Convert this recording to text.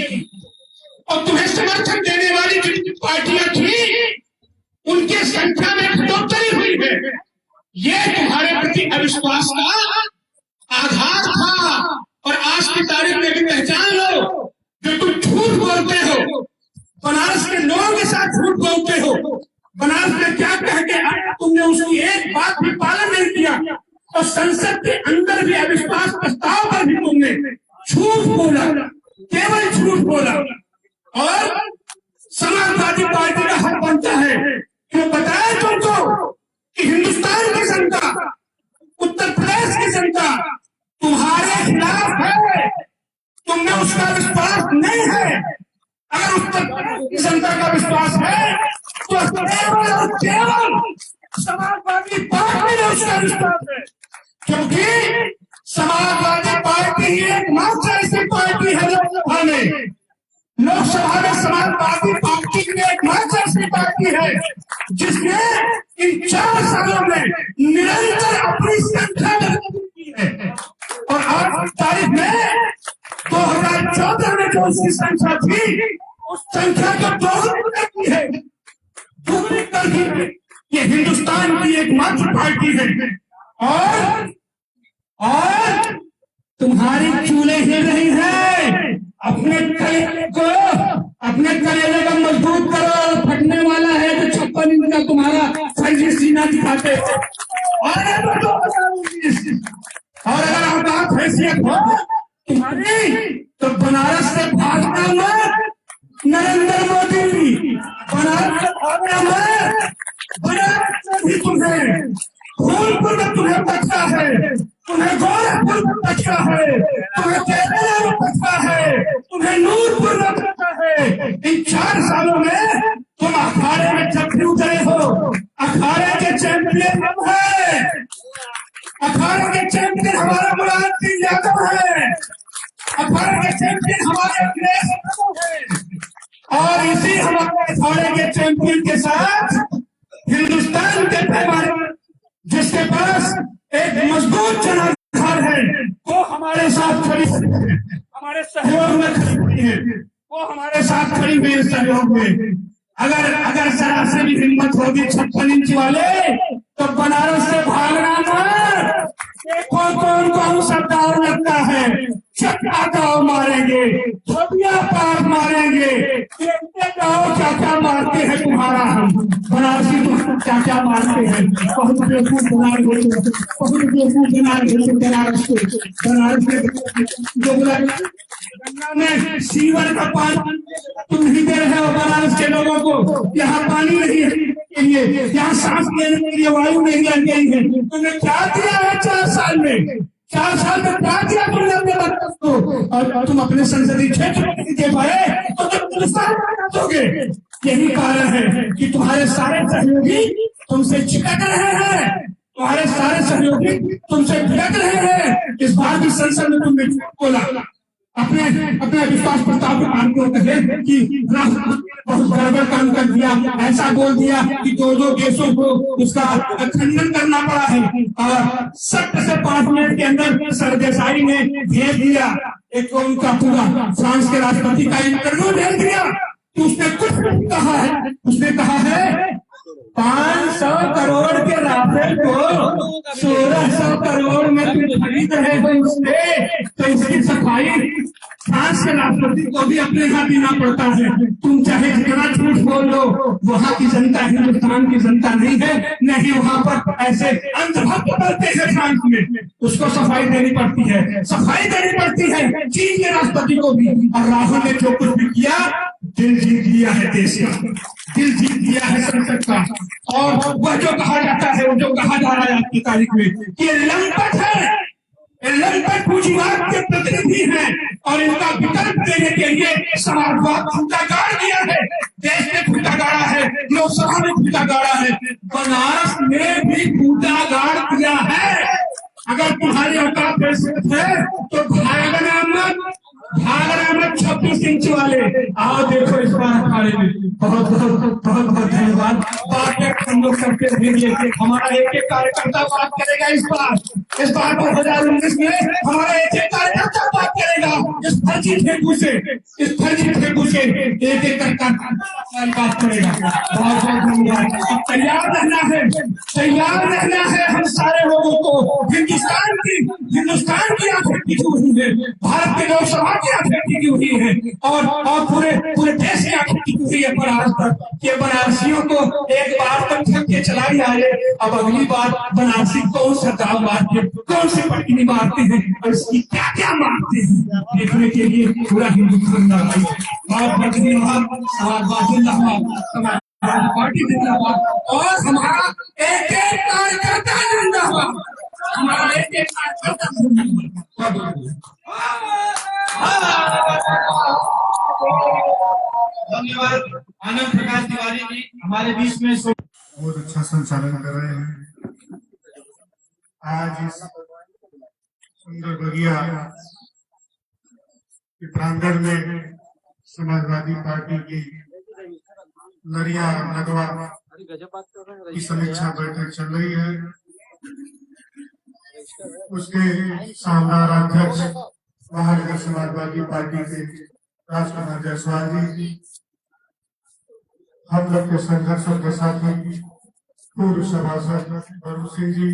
की, और तुम्हें समर्थन देने वाली जो पार्टियां थी उनके संख्या में बढ़ोतरी हुई है। ये तुम्हारे प्रति अविश्वास का आघात था। और आज की तारीख में भी पहचान लो, जो तुम झूठ बोलते हो, बनारस के लोगों के साथ झूठ बोलते हो, बनारस में क्या कह के आया, तुमने उसकी एक बात भी पालन नहीं किया, और संसद के अंदर भी अविश्वास प्रस्ताव पर भी तुमने झूठ बोला, केवल झूठ बोला। और समाजवादी पार्टी का हक बनता है कि बताए तुमको कि हिंदुस्तान की जनता, उत्तर प्रदेश की जनता तुम्हारे खिलाफ है, तुमने उसका विश्वास नहीं है। अगर उत्तर प्रदेश की जनता का विश्वास है तो केवल और केवल समाजवादी पार्टी में उसका विश्वास है, क्योंकि समाजवादी पार्टी ही एकमात्र ऐसी पार्टी है लोकसभा में, लोकसभा में समाजवादी पार्टी की एकमात्र ऐसी पार्टी है जिसने इन 4 सालों में निरंतर अपनी संख्या की है। और आज की तारीख में 2014 में जो उसकी संख्या थी, उस संख्या को दोगुनी कर दी है, दोगुनी कर दी है। ये हिंदुस्तान की एकमात्र पार्टी है। और तुम्हारी चूल्हे हिल रही है, अपने कलेजे को मजबूत करो, फटने वाला है तो 56 इंच का तुम्हारा फर्जी सीना दिखाते हो। और अगर बात हैसियत हो तुम्हारी, तो बनारस से भागना मत नरेंद्र मोदी, बनारस से भागना मत। बनारस से भी तुम्हें फूलपुर में तुम्हें बचना है, तुम्हें गोरखपुर में बचना है, तुम्हें केरला में बचना है, तुम्हें नूरपुर में बचना है। इन 4 सालों में तुम अखाड़े में जब भी उतरे हो, अखाड़े के चैंपियन हम है, अखाड़े के चैंपियन हमारा मुराद सिंह यादव है, अखाड़े के चैंपियन हमारे अखिलेश यादव है। और इसी हमारे अखाड़े के चैंपियन के साथ हिंदुस्तान के पैमाने जिसके पास एक मजबूत जनाधार है, वो हमारे साथ खड़ी है, हमारे सहयोग में खड़ी हुई है, वो हमारे साथ खड़ी हुई है सहयोग में। अगर जरा से भी हिम्मत होगी 56 इंच वाले, तो बनारस से भागना मत। देखो कौन सा दाव लगता है, चक्का दाव मारेंगे, धोबिया पार मारेंगे, देखते जाओ क्या क्या मारते हैं तुम्हारा हम बनारसी, तो क्या क्या मारते हैं। बहुत बेवकूफ बना रहे हो, बहुत बेवकूफ बना रहे हो बनारस को। बनारस के गंगा में सीवर का पानी तुम ही दे रहे हो बनारस के लोगों को, यहाँ पानी नहीं है के लिए, यहाँ सांस लेने के लिए वायु नहीं लग गई है। तुमने क्या दिया है 4 साल में? 4 साल में क्या दिया तुमने अपने बच्चों को? और तुम अपने संसदीय क्षेत्र में नहीं दे पाए तो तुम हिंदुस्तान में दोगे। यही कारण है कि तुम्हारे सारे सहयोगी तुमसे चिपक रहे हैं, तुम्हारे सारे सहयोगी तुमसे भिड़क रहे हैं। इस बार भी संसद में तुमने बोला, अपने विश्वास प्रस्ताव के मान को कहे कि बहुत बराबर काम कर दिया, ऐसा बोल दिया कि 2 देशों को उसका खंडन करना पड़ा है। और 7 से 5 मिनट के अंदर सरदेसाई ने भेज दिया एक उनका पूरा फ्रांस के राष्ट्रपति का इंटरव्यू भेज दिया। तो उसने कुछ नहीं कहा है, उसने कहा है 500 करोड़ के राफेल को 1600 करोड़ में खरीद रहे हो उससे, तो इसकी सफाई फ्रांस के राष्ट्रपति को भी अपने यहाँ देना पड़ता है। तुम चाहे जितना झूठ बोल लो, वहाँ की जनता हिंदुस्तान की जनता नहीं है, नहीं वहाँ पर ऐसे अंधभक्त करते हैं फ्रांस में, उसको सफाई देनी पड़ती है, सफाई देनी पड़ती है चीन के राष्ट्रपति को भी। और राहुल ने जो कुछ भी किया, दिल जीत लिया है देश का, दिल जीत लिया है संसद का। और वह जो कहा जाता है, वो जो कहा जा रहा है आज की तारीख में, ये लंपट है, लंपट पूंजीवाद के प्रतिनिधि हैं, और इनका विकल्प देने के लिए समाजवाद खूंटा गाड़ दिया है, देश में खूंटा गाड़ा है, लोकसभा में खूंटा गाड़ा है, बनारस में भी खूंटा गाड़ दिया है। अगर तुम्हारी औकात है तो भागना मत, भाग रहे हैं 26 इंच वाले। आओ देखो इस बार अखाड़े में। बहुत बहुत बहुत बहुत धन्यवाद। बात हम लोग सबके फिर लेके हमारा एक एक कार्यकर्ता बात करेगा इस बार। इस बार 2019 में हमारा एक एक कार्यकर्ता बात करेगा इस फर्जी फेंकू से। इस फर्जी फेंकू से एक एक करता बात करेगा। बहुत बहुत धन्यवाद। अब तैयार रहना है, तैयार रहना है हम सारे लोगों को। हिंदुस्तान की आंखें टिकी हुई है, भारत की लोकसभा की आंखें टिकी हुई है, और पूरे पूरे देश की आंखें टिकी हुई है बनारस पर। ये बनारसियों को एक बार तो ठग के चला ही आए, अब अगली बार बनारसी कौन सा दाव मारते, कौन से पटनी मारते हैं और इसकी क्या क्या मारते हैं, देखने के लिए पूरा हिंदुस्तान बहुत बहुत धन्यवाद। समाजवाद पार्टी जिंदाबाद और हमारा एक एक कार्यकर्ता जिंदाबाद। हमारा एक एक कार्यकर्ता धन्यवाद। आनंद प्रकाश तिवारी जी हमारे बीच में बहुत अच्छा संचालन कर रहे हैं। आज इस सुंदर बगिया के प्रांगण में समाजवादी पार्टी की लड़िया नगवा की समीक्षा बैठक चल रही है। उसके शानदार अध्यक्ष महानगर समाजवादी पार्टी के राजकुमार जायसवाल जी, हम लोग के संघर्षों के साथी पूर्व सभासद वरुण सिंह जी,